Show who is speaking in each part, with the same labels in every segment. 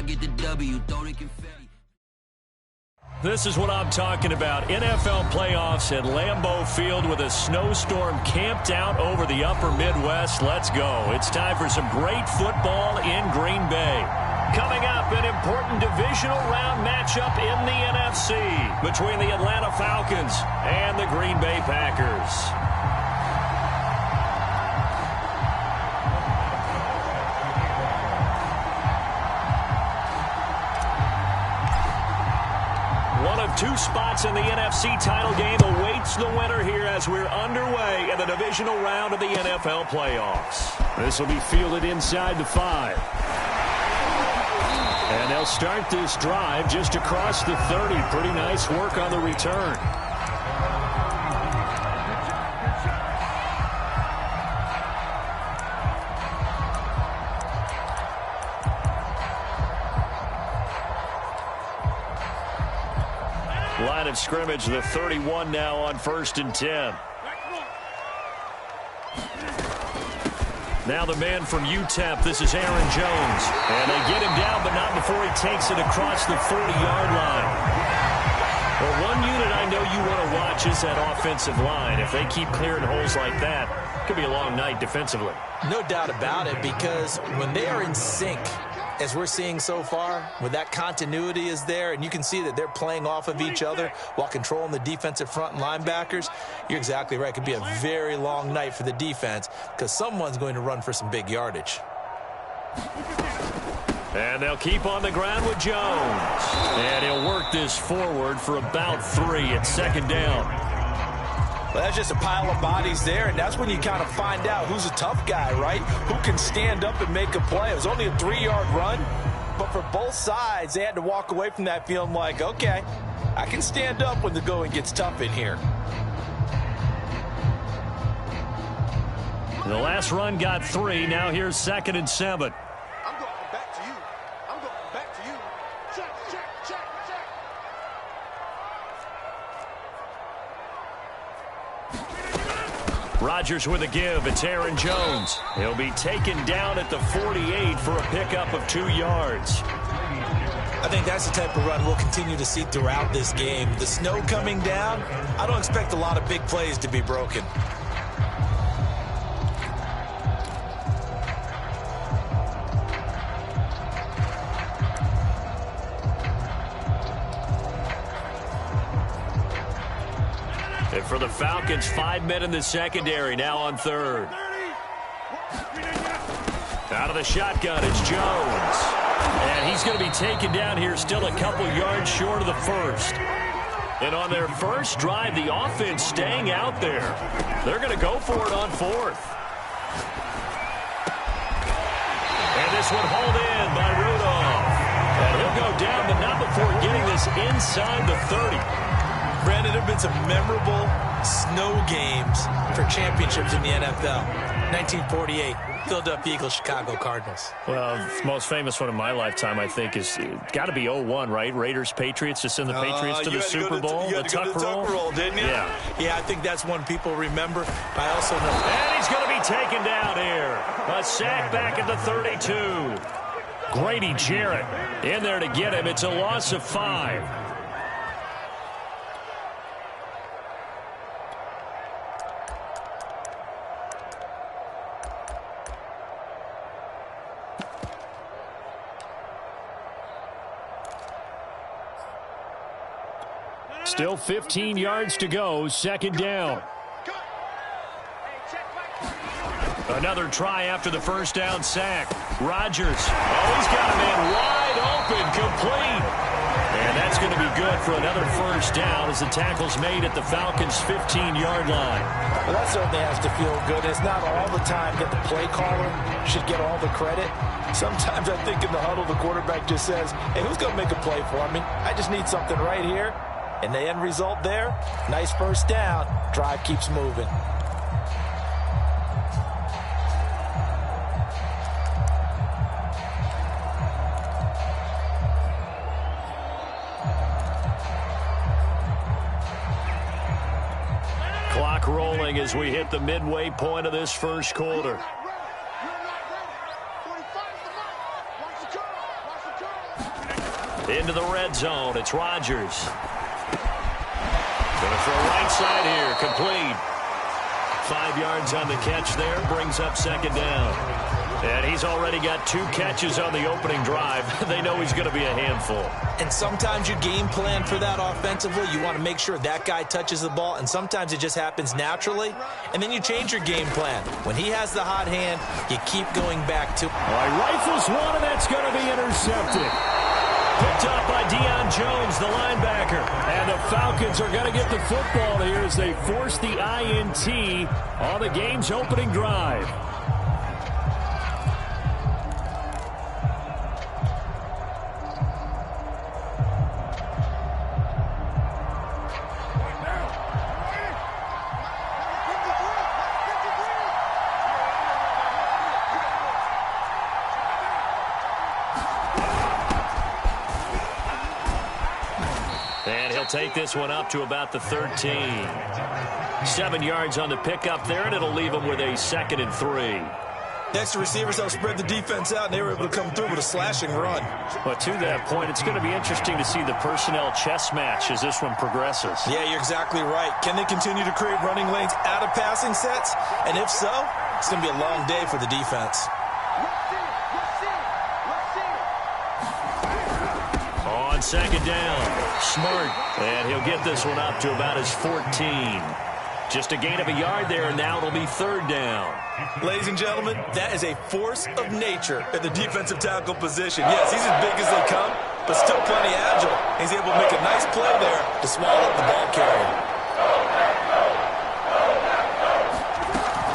Speaker 1: I get the W, throw the confetti.
Speaker 2: This is what I'm talking about. NFL playoffs at Lambeau Field with a snowstorm camped out over the upper Midwest. Let's go. It's time for some great football in Green Bay. Coming up, an important divisional round matchup in the NFC between the Atlanta Falcons and the Green Bay Packers. Two spots in the NFC title game awaits the winner here as we're underway in the divisional round of the NFL playoffs. This will be fielded inside the 5. And they'll start this drive just across the 30. Pretty nice work on the return. Line of scrimmage, the 31 now on 1st and 10. Now the man from UTEP, this is Aaron Jones. And they get him down, but not before he takes it across the 40-yard line. Well, one unit I know you want to watch is that offensive line. If they keep clearing holes like that, it could be a long night defensively.
Speaker 3: No doubt about it, because when they are in sync, as we're seeing so far, when that continuity is there, and you can see that they're playing off of each other while controlling the defensive front and linebackers, you're exactly right. It could be a very long night for the defense because someone's going to run for some big yardage.
Speaker 2: And they'll keep on the ground with Jones. And he'll work this forward for about 3 at 2nd down.
Speaker 3: Well, that's just a pile of bodies there, and that's when you kind of find out who's a tough guy, right? Who can stand up and make a play. It was only a 3-yard run, but for both sides, they had to walk away from that feeling like, okay, I can stand up when the going gets tough in here.
Speaker 2: The last run got 3. Now here's 2nd and 7.
Speaker 4: I'm going back to you. I'm going back to you. Check, check, check, check.
Speaker 2: Rodgers with a give. It's Aaron Jones. He'll be taken down at the 48 for a pickup of 2 yards.
Speaker 3: I think that's the type of run we'll continue to see throughout this game. The snow coming down, I don't expect a lot of big plays to be broken.
Speaker 2: And for the Falcons, 5 men in the secondary, now on 3rd. Out of the shotgun, it's Jones. And he's going to be taken down here still a couple yards short of the 1st. And on their first drive, the offense staying out there. They're going to go for it on 4th. And this one hauled in by Rudolph. And he'll go down, but not before getting this inside the 30.
Speaker 3: Brandon, there have been some memorable snow games for championships in the NFL. 1948, Philadelphia Eagles, Chicago Cardinals.
Speaker 2: Well, the most famous one in my lifetime, I think, is got to be 01, right? Raiders, Patriots, to send the Patriots to the Super Bowl.
Speaker 3: You had to go to the Tuck roll, didn't you? Yeah, I think that's one people remember. I also know.
Speaker 2: And he's going to be taken down here. A sack back at the 32. Grady Jarrett in there to get him. It's a loss of 5. Still 15 yards to go, 2nd down. Another try after the 1st down sack. Rodgers, he's got a man wide open, complete. And that's going to be good for another 1st down as the tackle's made at the Falcons' 15-yard line.
Speaker 3: Well, that certainly has to feel good. It's not all the time that the play caller should get all the credit. Sometimes I think in the huddle, the quarterback just says, hey, who's going to make a play for me? I just need something right here. And the end result there, nice 1st down. Drive keeps moving.
Speaker 2: Clock rolling as we hit the midway point of this 1st quarter. Into the red zone. It's Rodgers. Going to throw right side here. Complete. 5 yards on the catch there. Brings up second down. And he's already got 2 catches on the opening drive. They know he's going to be a handful.
Speaker 3: And sometimes you game plan for that offensively. You want to make sure that guy touches the ball, and sometimes it just happens naturally. And then you change your game plan. When he has the hot hand, you keep going back to...
Speaker 2: All right, rifles one, and that's going to be intercepted. Picked up by Deion Jones, the linebacker. And the Falcons are going to get the football here as they force the INT on the game's opening drive. Take this one up to about the 13. 7 yards on the pickup there, and it'll leave them with a 2nd and 3.
Speaker 3: Next, the receivers helped spread the defense out, and they were able to come through with a slashing run.
Speaker 2: But to that point, it's going to be interesting to see the personnel chess match as this one progresses.
Speaker 3: Yeah, you're exactly right. Can they continue to create running lanes out of passing sets? And if so, it's going to be a long day for the defense.
Speaker 2: On second down, Smart. And he'll get this one up to about his 14. Just a gain of a yard there, and now it'll be 3rd down.
Speaker 3: Ladies and gentlemen, that is a force of nature at the defensive tackle position. Yes, he's as big as they come, but still plenty agile. He's able to make a nice play there to swallow up the ball carrier.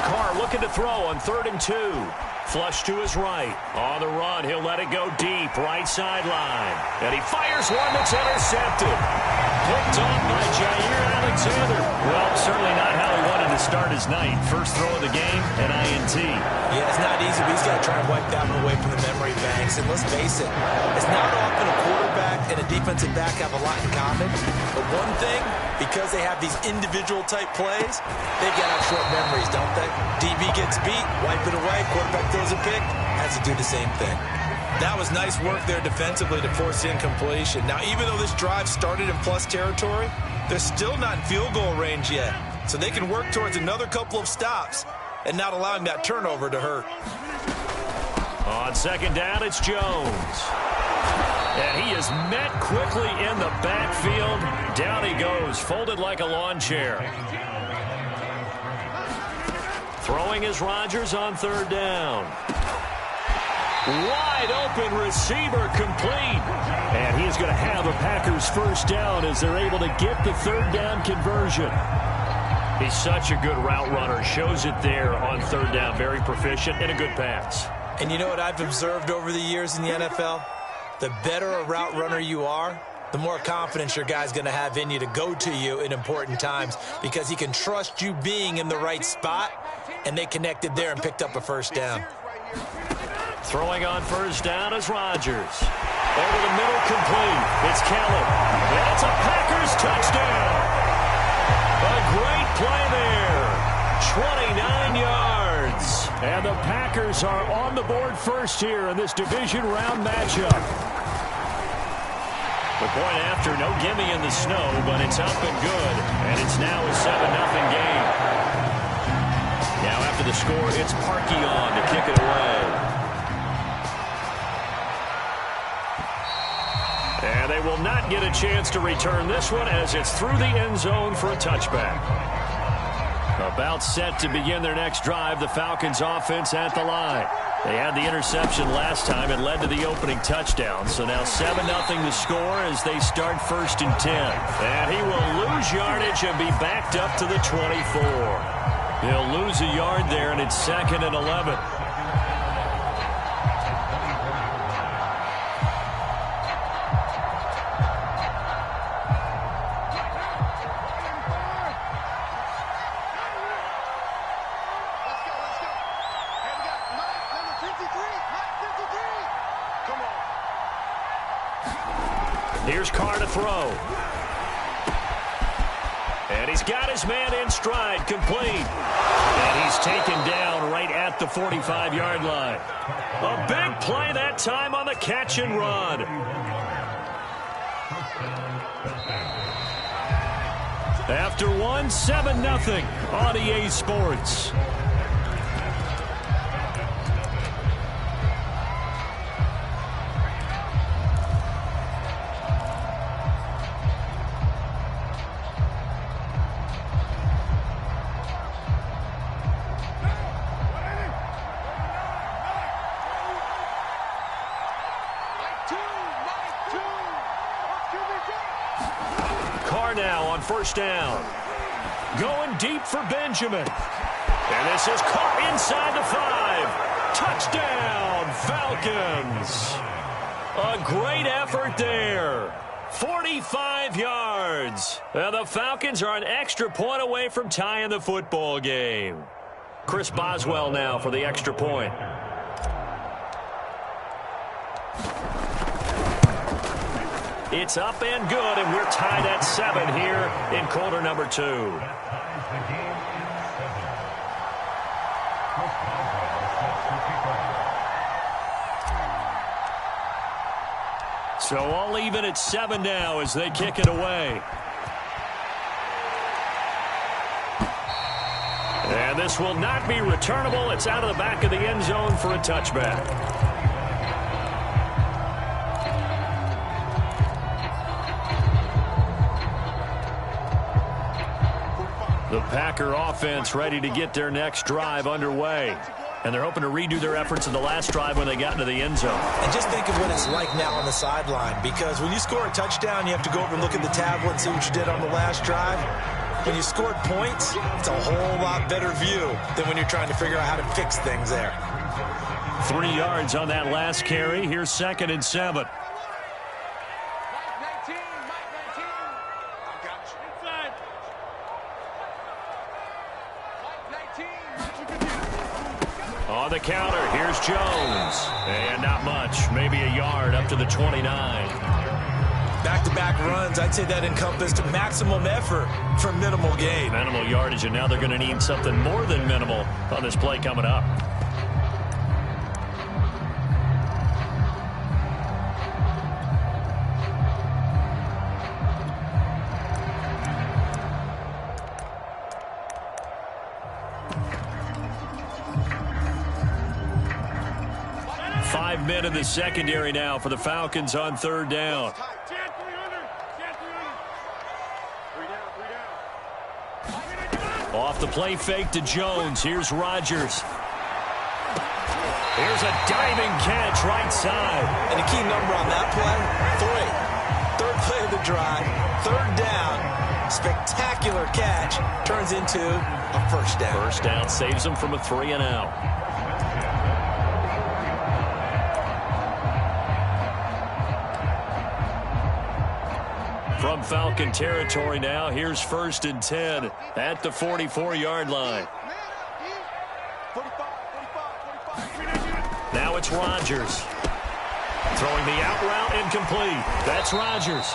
Speaker 2: Carr looking to throw on 3rd and 2. Flush to his right. On the run, he'll let it go deep. Right sideline. And he fires one that's intercepted. Picked off by Jair Alexander. Well, certainly not how he wanted to start his night. First throw of the game, an INT.
Speaker 3: Yeah, it's not easy, but he's got to try and wipe that one away from the memory banks. And let's face it, it's not often a quarterback and a defensive back have a lot in common. But one thing, because they have these individual type plays, they got to have short memories, don't they? DB gets beat, wipe it away, quarterback throws a pick, has to do the same thing. That was nice work there defensively to force the incompletion. Now, even though this drive started in plus territory, they're still not in field goal range yet. So they can work towards another couple of stops and not allowing that turnover to hurt.
Speaker 2: On second down, it's Jones. And he is met quickly in the backfield. Down he goes, folded like a lawn chair. Throwing is Rodgers on 3rd down. Wide open receiver complete. And he's going to have a Packers first down as they're able to get the 3rd down conversion. He's such a good route runner. Shows it there on 3rd down. Very proficient and a good pass.
Speaker 3: And you know what I've observed over the years in the NFL? The better a route runner you are, the more confidence your guy's going to have in you to go to you in important times because he can trust you being in the right spot, and they connected there and picked up a first down.
Speaker 2: Throwing on 1st down is Rodgers. Over the middle, complete. It's Kelly. And it's a Packers touchdown. A great play there. 29 yards. And the Packers are on the board first here in this division round matchup. The point after, no gimme in the snow, but it's up and good. And it's now a 7-0 game. Now after the score, it's Parkey on to kick it away. And they will not get a chance to return this one as it's through the end zone for a touchback. About set to begin their next drive, the Falcons offense at the line. They had the interception last time. It led to the opening touchdown. So now 7-0 the score as they start 1st and 10. And he will lose yardage and be backed up to the 24. He'll lose a yard there, and it's 2nd and 11. Here's Carr to throw. And he's got his man in stride, complete. And he's taken down right at the 45-yard line. A big play that time on the catch and run. After one, 7-0 on EA Sports. Now on first down. Going deep for Benjamin. And this is caught inside the 5. Touchdown, Falcons. A great effort there. 45 yards. And the Falcons are an extra point away from tying the football game. Chris Boswell now for the extra point. It's up and good, and we're tied at 7 here in quarter number 2. So all even at 7 now as they kick it away. And this will not be returnable. It's out of the back of the end zone for a touchback. The Packer offense ready to get their next drive underway. And they're hoping to redo their efforts in the last drive when they got into the end zone.
Speaker 3: And just think of what it's like now on the sideline, because when you score a touchdown, you have to go over and look at the tablet and see what you did on the last drive. When you scored points, it's a whole lot better view than when you're trying to figure out how to fix things there.
Speaker 2: 3 yards on that last carry. Here's 2nd and 7. On the counter, here's Jones. And not much, maybe a yard up to the 29.
Speaker 3: Back-to-back runs, I'd say that encompassed maximum effort for minimal gain.
Speaker 2: Minimal yardage, and now they're going to need something more than minimal on this play coming up. Men in the secondary now for the Falcons on 3rd down. Off the play fake to Jones. Here's Rodgers. Here's a diving catch right side.
Speaker 3: And a key number on that play, 3. 3rd play of the drive, 3rd down. Spectacular catch turns into a first down.
Speaker 2: First down saves them from a 3-and-out. From Falcon territory now, here's 1st and 10 at the 44-yard line. Now it's Rodgers. Throwing the out route incomplete. That's Rodgers.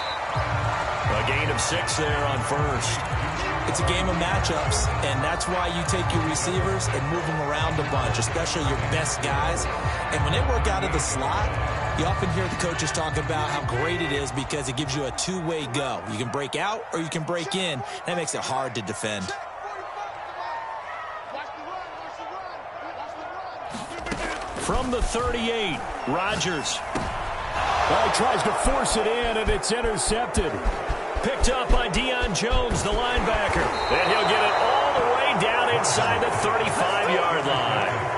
Speaker 2: A gain of 6 there on 1st.
Speaker 3: It's a game of matchups, and that's why you take your receivers and move them around a bunch, especially your best guys. And when they work out of the slot, you often hear the coaches talk about how great it is because it gives you a two-way go. You can break out or you can break in. That makes it hard to defend.
Speaker 2: From the 38, Rodgers. Well, he tries to force it in, and it's intercepted. Picked up by Deion Jones, the linebacker. And he'll get it all the way down inside the 35-yard line.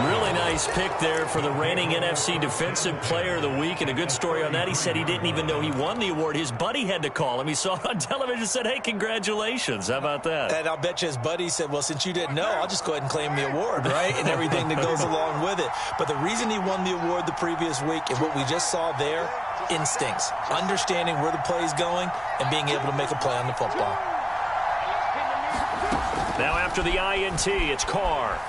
Speaker 2: Really nice pick there for the reigning NFC Defensive Player of the Week. And a good story on that, he said he didn't even know he won the award. His buddy had to call him. He saw it on television and said, hey, congratulations. How about that?
Speaker 3: And I'll bet you his buddy said, well, since you didn't know, I'll just go ahead and claim the award, right? And everything that goes along with it. But the reason he won the award the previous week and what we just saw there, instincts, understanding where the play is going and being able to make a play on the football.
Speaker 2: Now after the INT, it's Carr.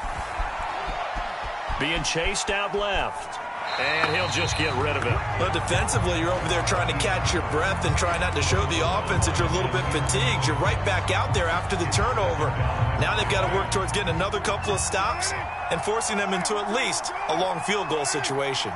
Speaker 2: Being chased out left. And he'll just get rid of it.
Speaker 3: Well, defensively, you're over there trying to catch your breath and try not to show the offense that you're a little bit fatigued. You're right back out there after the turnover. Now they've got to work towards getting another couple of stops and forcing them into at least a long field goal situation.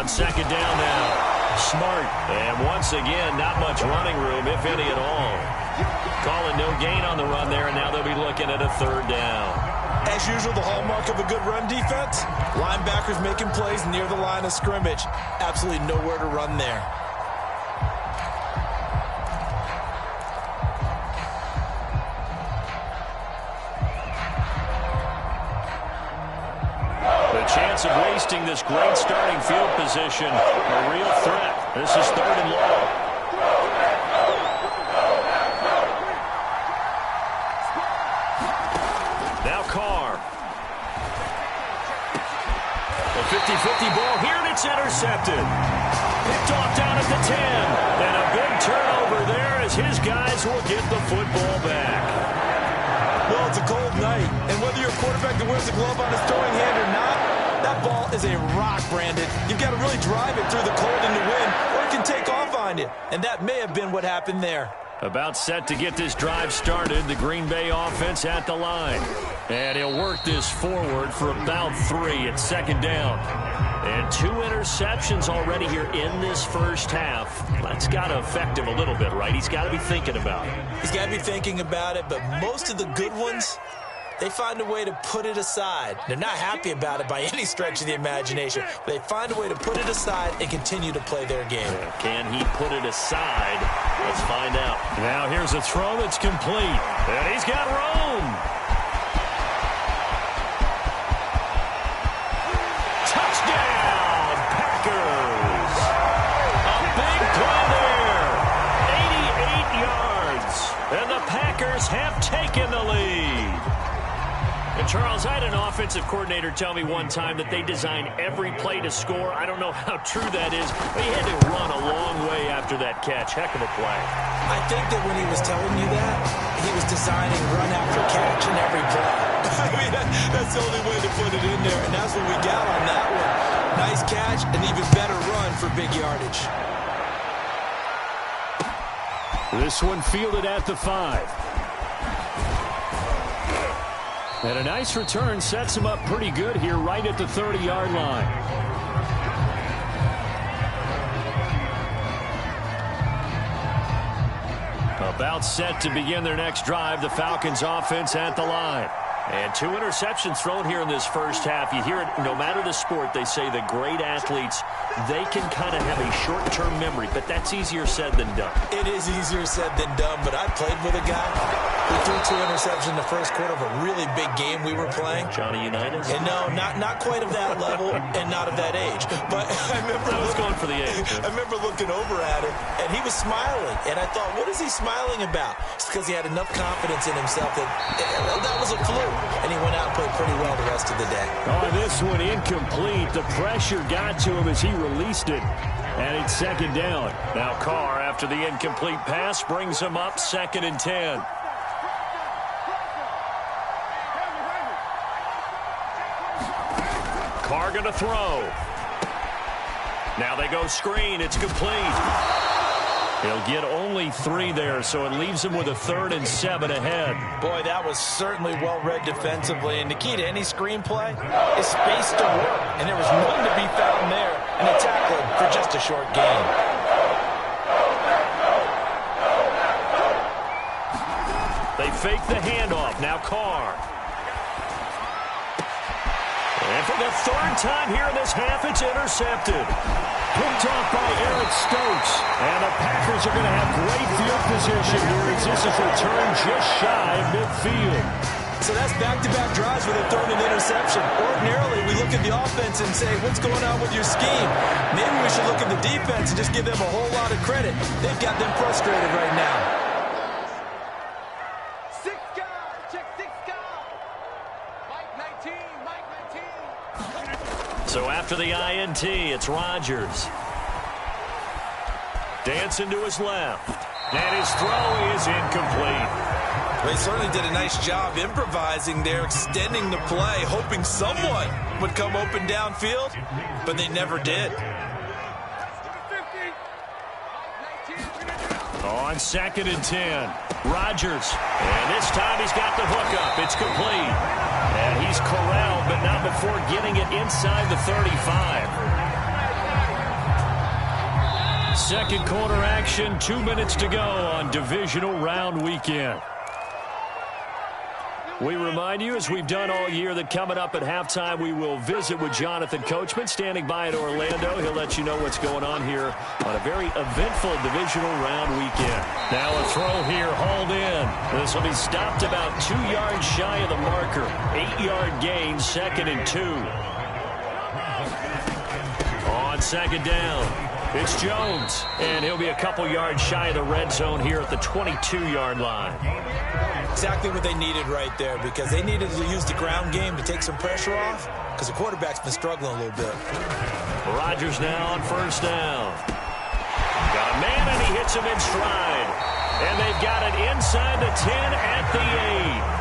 Speaker 2: on second down now. Smart. And once again, not much running room, if any at all. Calling no gain on the run there, and now they'll be looking at a third down.
Speaker 3: As usual, the hallmark of a good run defense, linebackers making plays near the line of scrimmage. Absolutely nowhere to run there.
Speaker 2: The chance of wasting this great starting field position, a real threat. This is third and long. Now Carr. A 50-50 ball here, and it's intercepted. Picked off down at the 10. And a big turnover there as his guys will get the football back.
Speaker 3: Well, it's a cold night, and whether you're a quarterback that wears the glove on his throwing hand or not, that ball is a rock, Brandon. You've got to really drive it through the cold and the wind, or it can take off on you. And that may have been what happened there.
Speaker 2: About set to get this drive started, the Green Bay offense at the line. And he'll work this forward for about 3 at second down. And 2 interceptions already here in this first half. That's got to affect him a little bit, right? He's got to be thinking about it.
Speaker 3: He's got to be thinking about it, but most of the good ones, they find a way to put it aside. They're not happy about it by any stretch of the imagination. But they find a way to put it aside and continue to play their game.
Speaker 2: Can he put it aside? Let's find out. Now here's a throw that's complete. And he's got room. Touchdown, Packers. A big play there. 88 yards. And the Packers have taken the lead. And Charles, I had an offensive coordinator tell me one time that they design every play to score. I don't know how true that is, but he had to run a long way after that catch. Heck of a play.
Speaker 3: I think that when he was telling you that, he was designing run after catch in every play. I mean, that's the only way to put it in there, and that's what we got on that one. Nice catch, an even better run for big yardage.
Speaker 2: This one fielded at the 5. And a nice return sets him up pretty good here right at the 30-yard line. About set to begin their next drive, the Falcons offense at the line. And 2 interceptions thrown here in this first half. You hear it, no matter the sport, they say the great athletes, they can kind of have a short-term memory, but that's easier said than done.
Speaker 3: It is easier said than done, but I played with a guy who threw 2 interceptions in the first quarter of a really big game we were playing.
Speaker 2: Johnny Unitas?
Speaker 3: And no, not quite of that level and not of that age. But I was
Speaker 2: going for the age.
Speaker 3: I remember looking over at him, and he was smiling. And I thought, what is he smiling about? It's because he had enough confidence in himself that that was a fluke. And he went out and played pretty well the rest of the day.
Speaker 2: Oh, this one incomplete. The pressure got to him as he released it. And it's second down. Now Carr, after the incomplete pass, brings him up 2nd and 10. Carr going to throw. Now they go screen. It's complete. He'll get only 3 there, so it leaves him with a 3rd and 7 ahead.
Speaker 3: Boy, that was certainly well-read defensively, and the key to any screenplay is space to work, and there was none to be found there, and a tackle for just a short gain.
Speaker 2: They fake the handoff. Now Carr. And for the 3rd time here in this half, it's intercepted. Picked off by Eric Stokes. And the Packers are going to have great field position here as this is returned just shy of midfield.
Speaker 3: So that's back-to-back drives with a thrown an interception. Ordinarily, we look at the offense and say, what's going on with your scheme? Maybe we should look at the defense and just give them a whole lot of credit. They've got them frustrated right now.
Speaker 4: 6 guys, check 6 guys. Mike 19, Mike 19.
Speaker 2: So after the INT, it's Rodgers. Dancing to his left. And his throw is incomplete.
Speaker 3: Well, he certainly did a nice job improvising there, extending the play, hoping someone would come open downfield, but they never did.
Speaker 2: On 2nd and 10, Rodgers. And this time he's got the hook up. It's complete. And he's corralled, but not before getting it inside the 35. Second quarter action, 2 minutes to go on divisional round weekend. We remind you, as we've done all year, that coming up at halftime, we will visit with Jonathan Coachman, standing by in Orlando. He'll let you know what's going on here on a very eventful divisional round weekend. Now a throw here, hauled in. This will be stopped about 2 yards shy of the marker. 8-yard gain, 2nd and 2. On second down, it's Jones, and he'll be a couple yards shy of the red zone here at the 22-yard line.
Speaker 3: Exactly what they needed right there, because they needed to use the ground game to take some pressure off, because the quarterback's been struggling a little bit.
Speaker 2: Rodgers now on first down. Got a man, and he hits him in stride. And they've got it inside the 10 at the 8.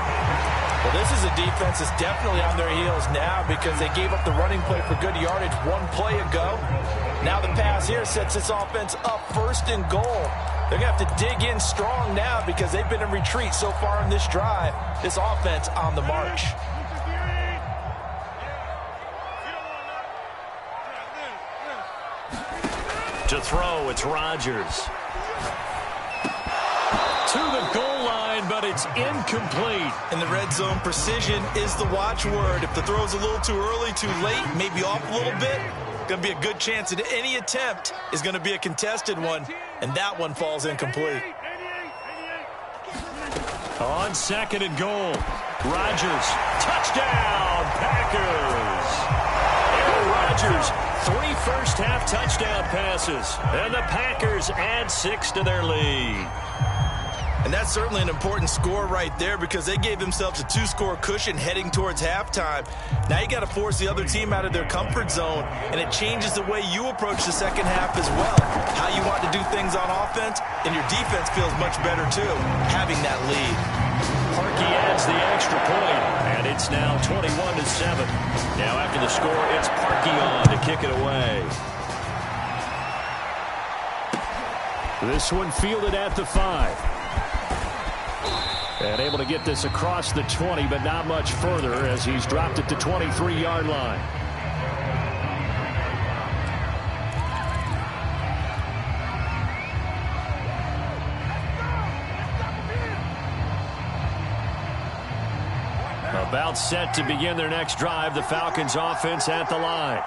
Speaker 3: Well, this is a defense that's definitely on their heels now, because they gave up the running play for good yardage 1 play ago. Now the pass here sets this offense up 1st and goal. They're going to have to dig in strong now, because they've been in retreat so far in this drive. This offense on the march.
Speaker 2: To throw, it's Rodgers. To the goal line, but it's incomplete.
Speaker 3: In the red zone, precision is the watchword. If the throw's a little too early, too late, maybe off a little bit, going to be a good chance that any attempt is going to be a contested one, and that one falls incomplete.
Speaker 2: On 2nd and goal, Rodgers, touchdown, Packers. Aaron Rodgers, 3 first-half touchdown passes, and the Packers add 6 to their lead.
Speaker 3: And that's certainly an important score right there, because they gave themselves a 2-score cushion heading towards halftime. Now you got to force the other team out of their comfort zone, and it changes the way you approach the second half as well. How you want to do things on offense, and your defense feels much better too, having that lead.
Speaker 2: Parkey adds the extra point, and it's now 21-7. Now after the score, it's Parkey on to kick it away. This one fielded at the 5. And able to get this across the 20, but not much further, as he's dropped it to 23-yard line. About set to begin their next drive, the Falcons offense at the line.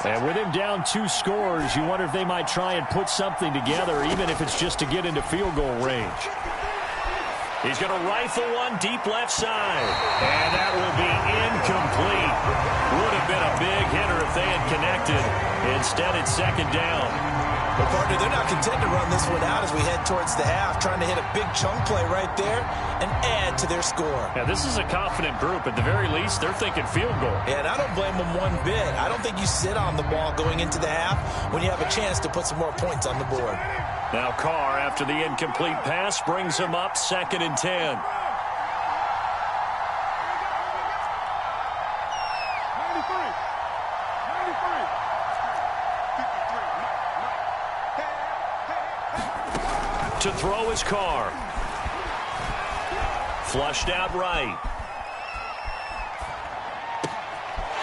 Speaker 2: And with him down 2 scores, you wonder if they might try and put something together, even if it's just to get into field goal range. He's going to rifle one deep left side. And that will be incomplete. Would have been a big hitter if they had connected. Instead, it's 2nd down.
Speaker 3: But, partner, they're not content to run this one out as we head towards the half, trying to hit a big chunk play right there and add to their score.
Speaker 2: Yeah, this is a confident group. At the very least, they're thinking field goal.
Speaker 3: And I don't blame them one bit. I don't think you sit on the ball going into the half when you have a chance to put some more points on the board.
Speaker 2: Now Carr, after the incomplete pass, brings him up 2nd and 10. To throw is Carr. Flushed out right.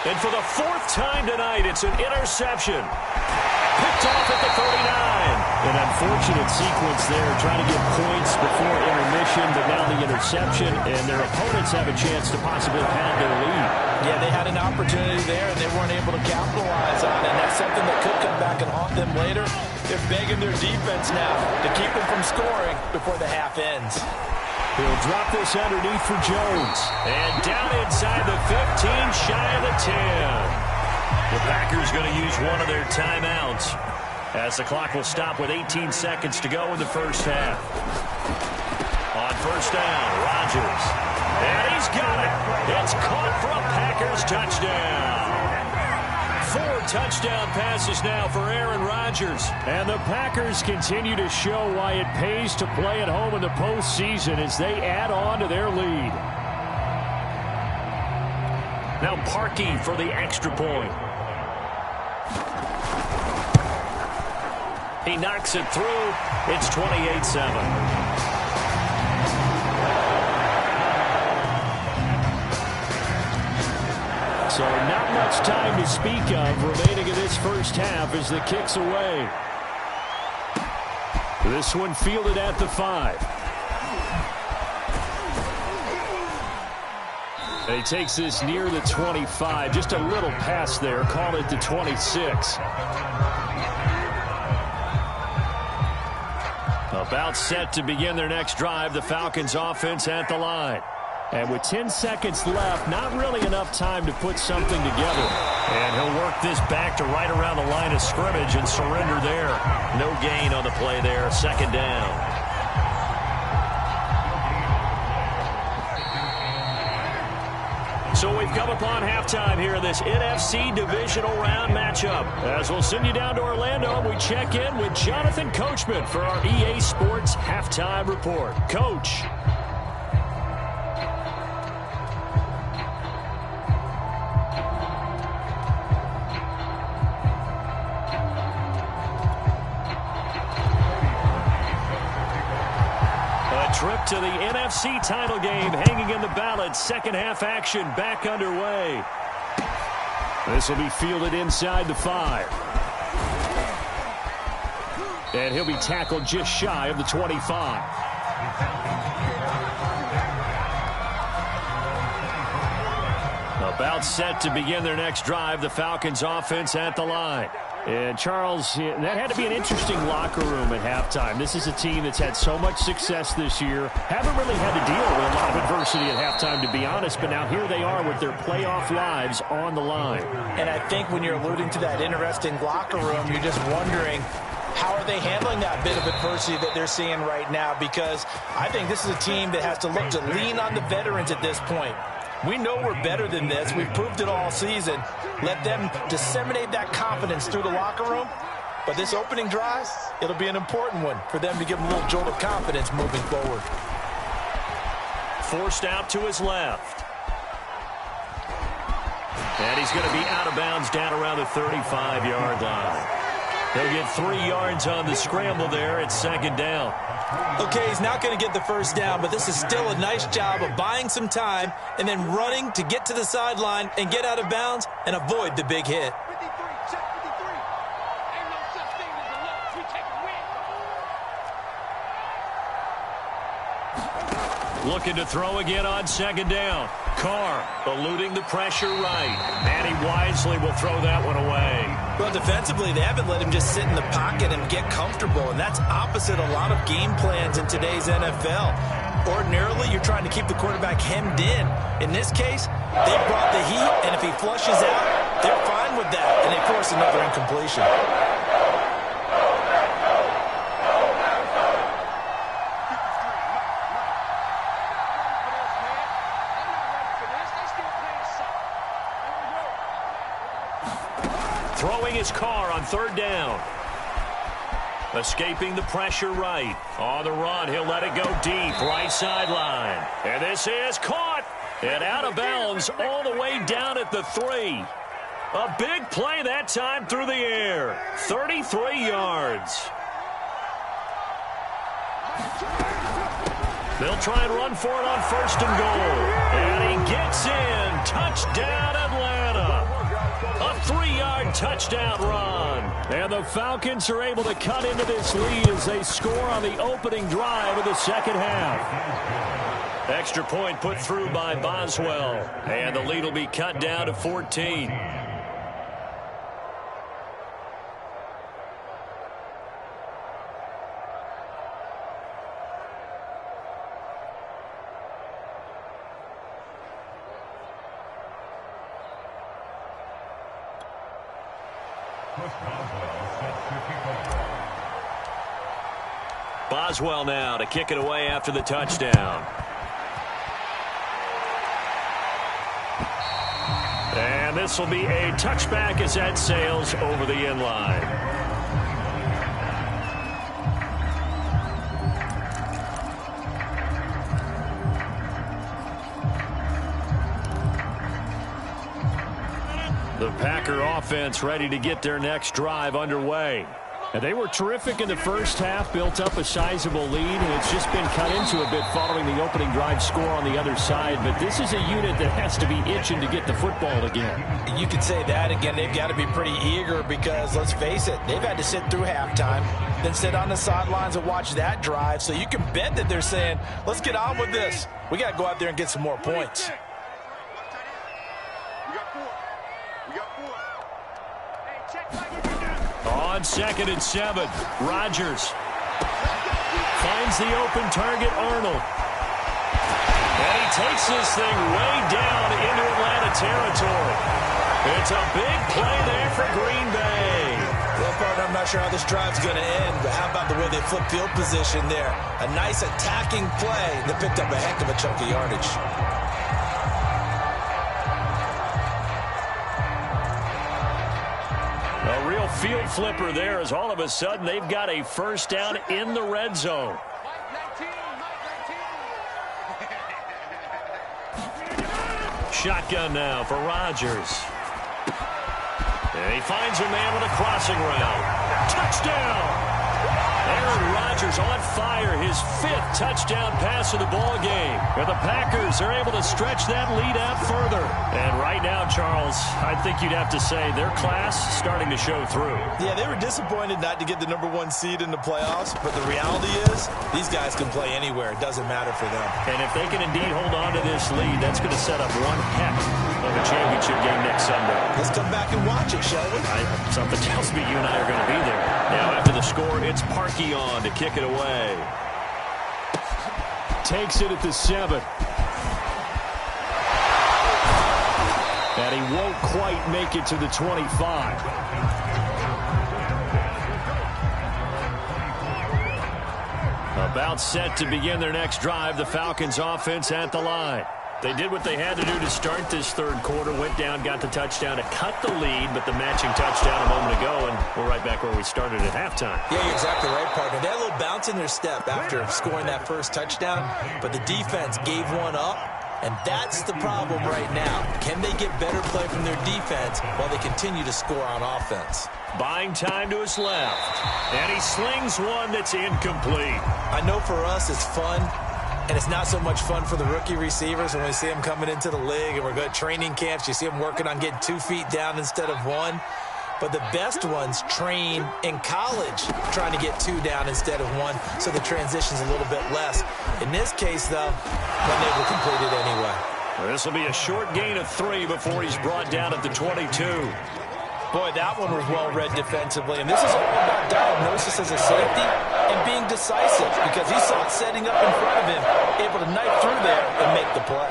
Speaker 2: And for the 4th time tonight, it's an interception. Picked off at the 39. An unfortunate sequence there, trying to get points before intermission, but now the interception, and their opponents have a chance to possibly pad their lead.
Speaker 3: Yeah, they had an opportunity there, and they weren't able to capitalize on it, and that's something that could come back and haunt them later. They're begging their defense now to keep them from scoring before the half ends.
Speaker 2: He'll drop this underneath for Jones. And down inside the 15, shy of the 10. The Packers going to use one of their timeouts, as the clock will stop with 18 seconds to go in the first half. On first down, Rodgers. And he's got it. It's caught for a Packers touchdown. 4 touchdown passes now for Aaron Rodgers. And the Packers continue to show why it pays to play at home in the postseason as they add on to their lead. Now Parkey for the extra point. He knocks it through. It's 28-7. So not much time to speak of remaining in this first half as the kick's away. This one fielded at the 5. And he takes this near the 25. Just a little pass there. Call it the 26. About set to begin their next drive. The Falcons offense at the line. And with 10 seconds left, not really enough time to put something together. And he'll work this back to right around the line of scrimmage and surrender there. No gain on the play there. Second down. So we've come upon halftime here in this NFC divisional round matchup. As we'll send you down to Orlando, and we check in with Jonathan Coachman for our EA Sports Halftime Report. Coach. Trip to the NFC title game hanging in the balance. Second half action back underway. This will be fielded inside the 5. And he'll be tackled just shy of the 25. About set to begin their next drive. The Falcons offense at the line. And, Charles, that had to be an interesting locker room at halftime. This is a team that's had so much success this year. Haven't really had to deal with a lot of adversity at halftime, to be honest. But now here they are with their playoff lives on the line.
Speaker 3: And I think when you're alluding to that interesting locker room, you're just wondering, how are they handling that bit of adversity that they're seeing right now? Because I think this is a team that has to look to lean on the veterans at this point. We know we're better than this. We've proved it all season. Let them disseminate that confidence through the locker room. But this opening drive, it'll be an important one for them to give them a little jolt of confidence moving forward.
Speaker 2: Forced out to his left. And he's going to be out of bounds down around the 35-yard line. He'll get 3 yards on the scramble there at second down.
Speaker 3: Okay, he's not going to get the first down, but this is still a nice job of buying some time and then running to get to the sideline and get out of bounds and avoid the big hit.
Speaker 4: 53, check 53. Ain't no such thing as a loss. We take a win.
Speaker 2: Looking to throw again on second down. Carr eluding the pressure right. And he wisely will throw that one away.
Speaker 3: Well, defensively, they haven't let him just sit in the pocket and get comfortable, and that's opposite a lot of game plans in today's NFL. Ordinarily, you're trying to keep the quarterback hemmed in. In this case, they brought the heat, and if he flushes out, they're fine with that, and they force another incompletion.
Speaker 2: Throwing his Carr on third down. Escaping the pressure right. On the run, he'll let it go deep. Right sideline. And this is caught. And out of bounds all the way down at the 3. A big play that time through the air. 33 yards. They'll try and run for it on first and goal. And he gets in. Touchdown, Atlanta. A 3-yard touchdown run. And the Falcons are able to cut into this lead as they score on the opening drive of the second half. Extra point put through by Boswell. And the lead will be cut down to 14. Boswell now to kick it away after the touchdown. And this will be a touchback as that sails over the end line. The Packer offense ready to get their next drive underway. And they were terrific in the first half, built up a sizable lead, and it's just been cut into a bit following the opening drive score on the other side. But this is a unit that has to be itching to get the football again.
Speaker 3: You could say that again. They've got to be pretty eager because, let's face it, they've had to sit through halftime, then sit on the sidelines and watch that drive. So you can bet that they're saying, let's get on with this. We got to go out there and get some more points.
Speaker 2: On 2nd and 7, Rodgers finds the open target, Arnold. And he takes this thing way down into Atlanta territory. It's a big play there for Green Bay.
Speaker 3: Well, partner, I'm not sure how this drive's going to end, but how about the way they flip field position there? A nice attacking play that picked up a heck of a chunk of yardage.
Speaker 2: A real field flipper there as all of a sudden they've got a first down in the red zone. Shotgun now for Rodgers. And he finds a man with a crossing route. Touchdown! Aaron Rodgers on fire, his 5th touchdown pass of the ball game. And the Packers are able to stretch that lead out further. And right now, Charles, I think you'd have to say their class starting to show through.
Speaker 3: Yeah, they were disappointed not to get the #1 seed in the playoffs, but the reality is these guys can play anywhere. It doesn't matter for them.
Speaker 2: And if they can indeed hold on to this lead, that's going to set up one heck of a championship game next Sunday.
Speaker 3: Let's come back and watch it, shall we?
Speaker 2: Something tells me you and I are going to be there. Now, after the score, it's Parkey on to kick it away. Takes it at the 7. And he won't quite make it to the 25. About set to begin their next drive, the Falcons offense at the line. They did what they had to do to start this third quarter, went down, got the touchdown to cut the lead, but the matching touchdown a moment ago, and we're right back where we started at halftime.
Speaker 3: Yeah, you're exactly right, partner. They had a little bounce in their step after scoring that first touchdown, but the defense gave one up, and that's the problem right now. Can they get better play from their defense while they continue to score on offense?
Speaker 2: Buying time to his left, and he slings one that's incomplete.
Speaker 3: I know for us it's fun. And it's not so much fun for the rookie receivers when we see them coming into the league and we're going to training camps. You see them working on getting 2 feet down instead of 1. But the best ones train in college trying to get 2 down instead of 1, so the transition's a little bit less. In this case, though, they're able to complete it anyway.
Speaker 2: This will be a short gain of 3 before he's brought down at the 22.
Speaker 3: Boy, that one was well-read defensively. And this is all about diagnosis as a safety and being decisive because he saw it setting up in front of him, able to knife through there and make the play.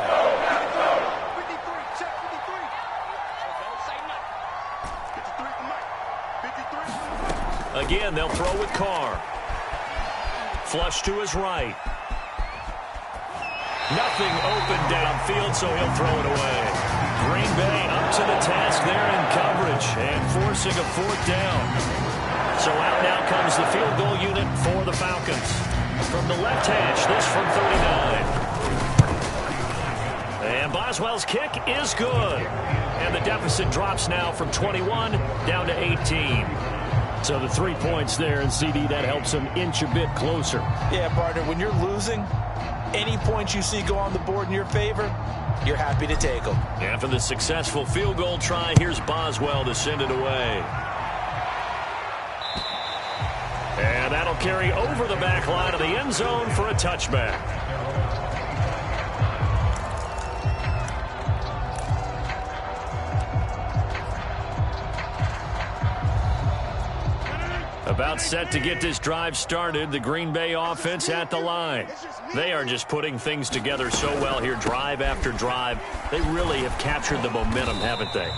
Speaker 4: 53, check 53. Don't say nothing. 53.
Speaker 2: Again, they'll throw with Carr. Flush to his right. Nothing open downfield, so he'll throw it away. Green Bay up to the task there in coverage and forcing a 4th down. So out now comes the field goal unit for the Falcons. From the left hash, this from 39. And Boswell's kick is good. And the deficit drops now from 21 down to 18. So the 3 points there, and CD, that helps them inch a bit closer.
Speaker 3: Yeah, partner, when you're losing, any points you see go on the board in your favor, you're happy to take them.
Speaker 2: After the successful field goal try, here's Boswell to send it away. And that'll carry over the back line of the end zone for a touchback. About set to get this drive started, the Green Bay offense at the line. They are just putting things together so well here, drive after drive. They really have captured the momentum, haven't they?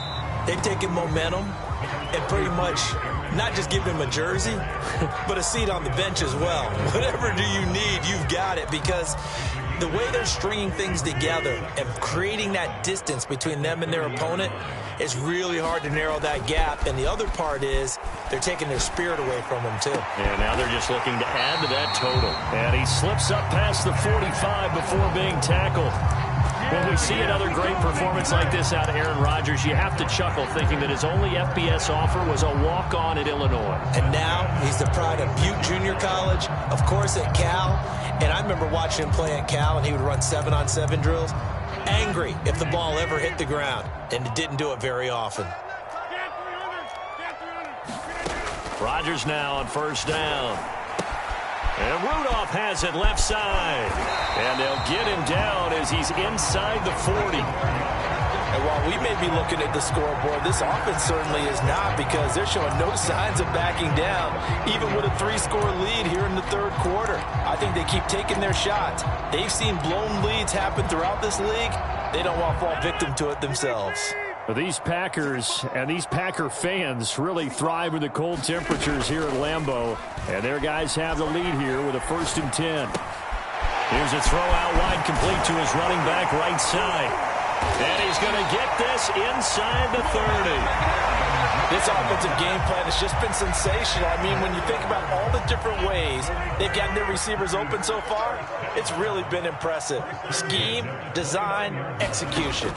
Speaker 3: They've taken momentum and pretty much not just give him a jersey, but a seat on the bench as well. Whatever do you need, you've got it, because the way they're stringing things together and creating that distance between them and their opponent, it's really hard to narrow that gap. And the other part is they're taking their spirit away from them, too.
Speaker 2: And now they're just looking to add to that total. And he slips up past the 45 before being tackled. When we see another great performance like this out of Aaron Rodgers, you have to chuckle thinking that his only FBS offer was a walk-on at Illinois.
Speaker 3: And now he's the pride of Butte Junior College, of course at Cal. And I remember watching him play at Cal, and he would run 7-on-7 drills. Angry if the ball ever hit the ground, and it didn't do it very often.
Speaker 2: Rodgers now on first down. And Rudolph has it left side. And they'll get him down as he's inside the 40.
Speaker 3: And while we may be looking at the scoreboard, this offense certainly is not, because they're showing no signs of backing down, even with a 3-score lead here in the third quarter. I think they keep taking their shots. They've seen blown leads happen throughout this league. They don't want to fall victim to it themselves.
Speaker 2: Well, these Packers and these Packer fans really thrive with the cold temperatures here at Lambeau. And their guys have the lead here with a 1st and 10. Here's a throw out wide, complete to his running back right side. And he's going to get this inside the 30.
Speaker 3: This offensive game plan has just been sensational. I mean, when you think about all the different ways they've gotten their receivers open so far, it's really been impressive. Scheme, design, execution.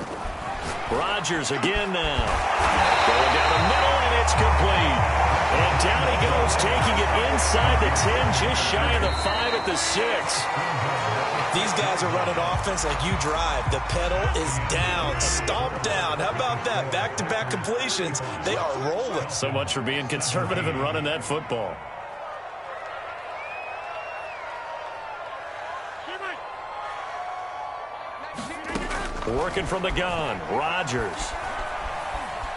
Speaker 2: Rodgers again now. Going down the middle, and it's complete. And down he goes, taking it inside the 10, just shy of the 5 at the 6.
Speaker 3: These guys are running offense like you drive. The pedal is down, stomp down. How about that? Back-to-back completions. They are rolling.
Speaker 2: So much for being conservative and running that football. Working from the gun, Rodgers.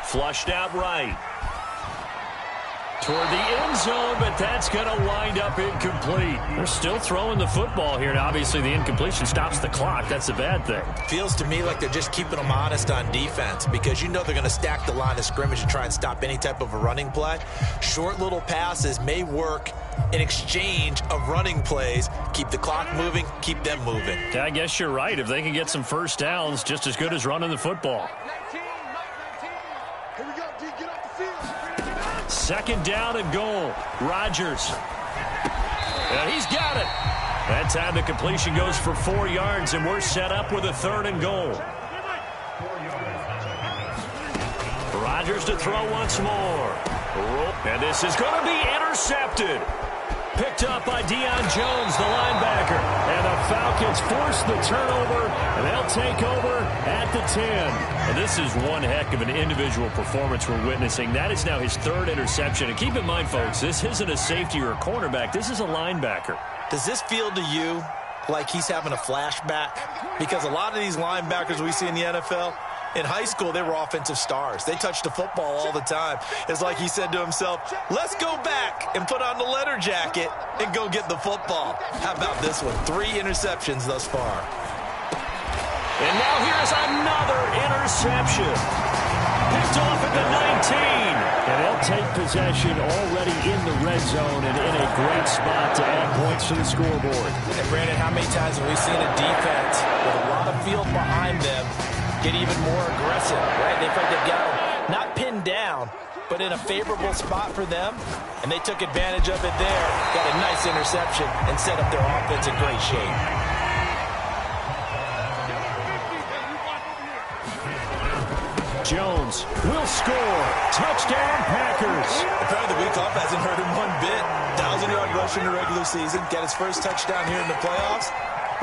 Speaker 2: Flushed out right. Toward the end zone, but that's going to wind up incomplete. They're still throwing the football here, and obviously the incompletion stops the clock. That's a bad thing.
Speaker 3: Feels to me like they're just keeping them honest on defense, because you know they're going to stack the line of scrimmage and try and stop any type of a running play. Short little passes may work in exchange of running plays. Keep the clock moving, keep them moving.
Speaker 2: Yeah, I guess you're right. If they can get some first downs, just as good as running the football.
Speaker 4: Here we go, D, get off the field.
Speaker 2: 2nd down and goal. Rodgers. And he's got it. That time the completion goes for 4 yards, and we're set up with a 3rd and goal. Rodgers to throw once more. And this is going to be intercepted. Picked up by Deion Jones, the linebacker. And the Falcons force the turnover, and they'll take over at the 10. And this is one heck of an individual performance we're witnessing. That is now his 3rd interception. And keep in mind, folks, this isn't a safety or a cornerback. This is a linebacker.
Speaker 3: Does this feel to you like he's having a flashback? Because a lot of these linebackers we see in the NFL, in high school, they were offensive stars. They touched the football all the time. It's like he said to himself, let's go back and put on the leather jacket and go get the football. How about this one? 3 interceptions thus far.
Speaker 2: And now here's another interception. Picked off at the 19. And they'll take possession already in the red zone and in a great spot to add points to the scoreboard.
Speaker 3: And Brandon, how many times have we seen a defense with a lot of field behind them get even more aggressive, right? They feel like they've got them not pinned down, but in a favorable spot for them, and they took advantage of it there, got a nice interception, and set up their offense in great shape.
Speaker 2: Jones will score. Touchdown, Packers.
Speaker 3: Apparently the week off hasn't hurt him one bit. 1,000-yard rush in the regular season, got his first touchdown here in the playoffs.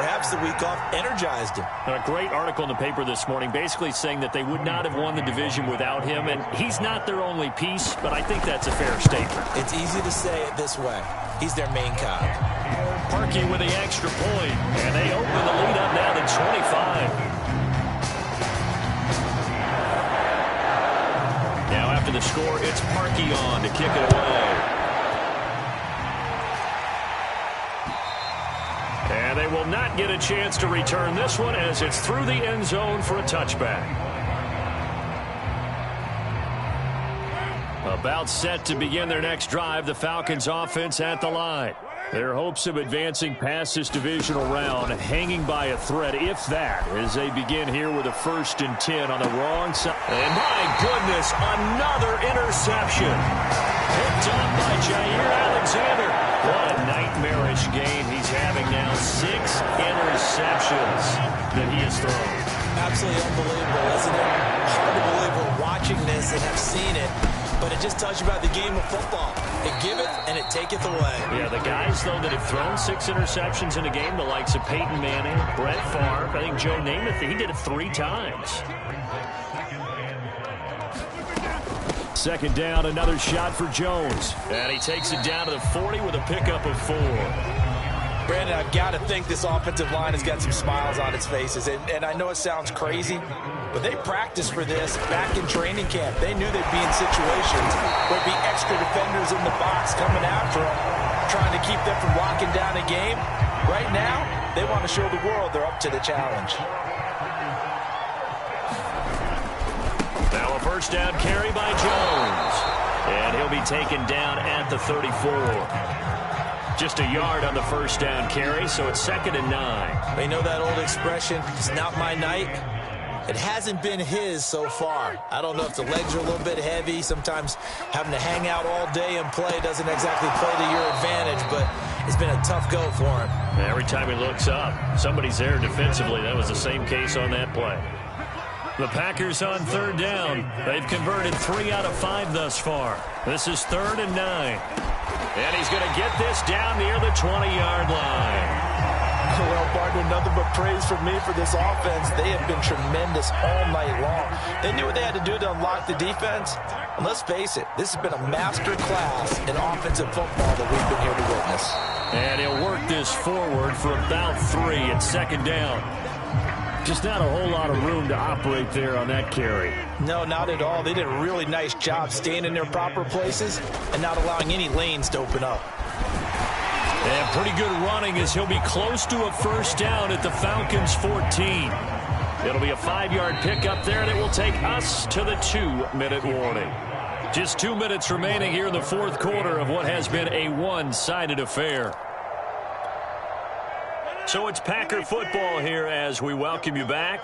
Speaker 3: Perhaps the week off energized him.
Speaker 2: A great article in the paper this morning basically saying that they would not have won the division without him, and he's not their only piece, but I think that's a fair statement.
Speaker 3: It's easy to say it this way. He's their main cog.
Speaker 2: Parkey with the extra point, and they open the lead up now to 25. Now after the score, it's Parkey on to kick it away. And they will not get a chance to return this one as it's through the end zone for a touchback. About set to begin their next drive, the Falcons offense at the line. Their hopes of advancing past this divisional round hanging by a thread, if that, as they begin here with a 1st and 10 on the wrong side. And my goodness, another interception. Picked up by Jair Alexander. What a nightmarish game he's having now. 6 interceptions that he has thrown.
Speaker 3: Absolutely unbelievable, isn't it? Hard to believe we're watching this and have seen it, but it just tells you about the game of football. It giveth and it taketh away.
Speaker 2: Yeah, the guys, though, that have thrown 6 interceptions in a game, the likes of Peyton Manning, Brett Favre, I think Joe Namath, he did it 3 times. Second down, another shot for Jones. And he takes it down to the 40 with a pickup of 4.
Speaker 3: Brandon, I've got to think this offensive line has got some smiles on its faces. And I know it sounds crazy, but they practiced for this back in training camp. They knew they'd be in situations where there'd be extra defenders in the box coming after them, trying to keep them from locking down a game. Right now, they want to show the world they're up to the challenge.
Speaker 2: Now a first down carry by Jones. And he'll be taken down at the 34. Just a yard on the first down carry, so it's 2nd and 9.
Speaker 3: They know that old expression, it's not my night. It hasn't been his so far. I don't know if the legs are a little bit heavy. Sometimes having to hang out all day and play doesn't exactly play to your advantage, but it's been a tough go for him.
Speaker 2: Every time he looks up, somebody's there defensively. That was the same case on that play. The Packers on 3rd down. They've converted 3 out of 5 thus far. This is 3rd and 9. And he's going to get this down near the 20-yard line.
Speaker 3: Well, partner, nothing but praise from me for this offense. They have been tremendous all night long. They knew what they had to do to unlock the defense. And let's face it, this has been a master class in offensive football that we've been here to witness.
Speaker 2: And he'll work this forward for about 3 at 2nd down. Just not a whole lot of room to operate there on that carry.
Speaker 3: No, not at all. They did a really nice job staying in their proper places and not allowing any lanes to open up.
Speaker 2: And pretty good running as he'll be close to a first down at the Falcons' 14. It'll be a 5-yard pickup there, and it will take us to the 2-minute warning. Just 2 minutes remaining here in the 4th quarter of what has been a one-sided affair. So it's Packer football here as we welcome you back.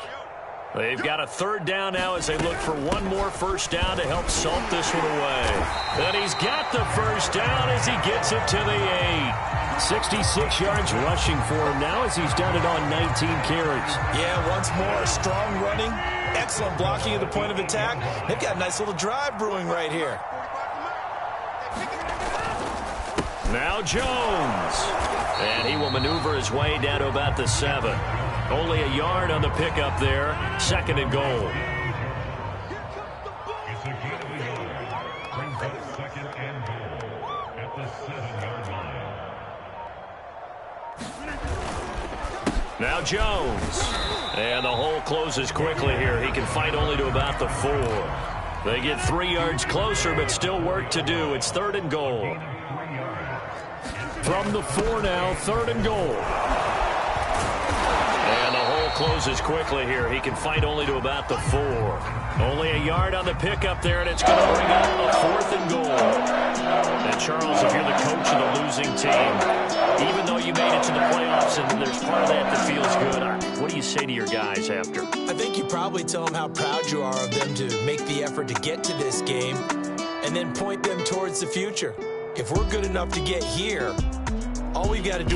Speaker 2: They've got a 3rd down now as they look for one more first down to help salt this one away. And he's got the first down as he gets it to the 8. 66 yards rushing for him now as he's done it on 19 carries.
Speaker 3: Yeah, once more, strong running, excellent blocking at the point of attack. They've got a nice little drive brewing right here.
Speaker 2: Now Jones. And he will maneuver his way down to about the 7. Only a yard on the pickup there. 2nd and goal. Now Jones. And the hole closes quickly here. He can fight only to about the 4. They get 3 yards closer, but still work to do. It's 3rd and goal. From the 4 now, 3rd and goal. And the hole closes quickly here. He can fight only to about the 4. Only a yard on the pickup there, and it's going to bring up a 4th and goal. And Charles, if you're the coach of the losing team, even though you made it to the playoffs and there's part of that that feels good, what do you say to your guys after?
Speaker 3: I think you probably tell them how proud you are of them to make the effort to get to this game and then point them towards the future. If we're good enough to get here, all we've got to do